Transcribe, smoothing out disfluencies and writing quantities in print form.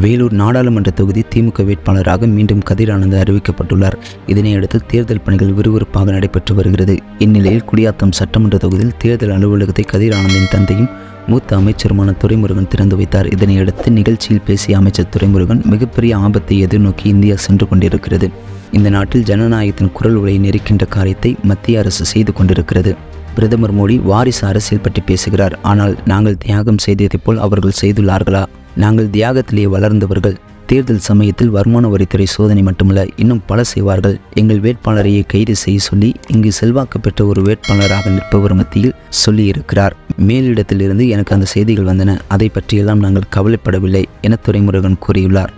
வேலூர் நாடாளுமன்ற தொகுதி திமுக வேட்பாளராக மீண்டும் கதிர் ஆனந்த் அறிவிக்கப்பட்டுள்ளார். இதனையடுத்து தேர்தல் பணிகள் விறுவிறுப்பாக நடைபெற்று வருகிறது. இந்நிலையில் குடியாத்தம் சட்டமன்ற தொகுதியில் தேர்தல் அலுவலகத்தை கதிர் ஆனந்தின் தந்தையும் மூத்த அமைச்சருமான துரைமுருகன் திறந்து வைத்தார். இதனையடுத்து நிகழ்ச்சியில் பேசிய அமைச்சர் துரைமுருகன் மிகப்பெரிய ஆபத்தை எதிர்நோக்கி இந்தியா சென்று கொண்டிருக்கிறது. இந்த நாட்டில் ஜனநாயகத்தின் குரல் உலை நெரிக்கின்ற காரியத்தை மத்திய அரசு செய்து கொண்டிருக்கிறது. பிரதமர் மோடி வாரிசு அரசியல் பற்றி பேசுகிறார். ஆனால் நாங்கள் தியாகம் செய்ததைப் போல் அவர்கள் செய்துள்ளார்களா? நாங்கள் தியாகத்திலேயே வளர்ந்தவர்கள். தேர்தல் சமயத்தில் வருமான வரித்துறை சோதனை மட்டுமல்ல, இன்னும் பல செய்வார்கள். எங்கள் வேட்பாளரையே கைது செய்ய சொல்லி இங்கு செல்வாக்கு பெற்ற ஒரு வேட்பாளராக நிற்பவர் மத்தியில் சொல்லியிருக்கிறார். மேலிடத்திலிருந்து எனக்கு அந்த செய்திகள் வந்தன. அதை பற்றியெல்லாம் நாங்கள் கவலைப்படவில்லை என துரைமுருகன் கூறியுள்ளார்.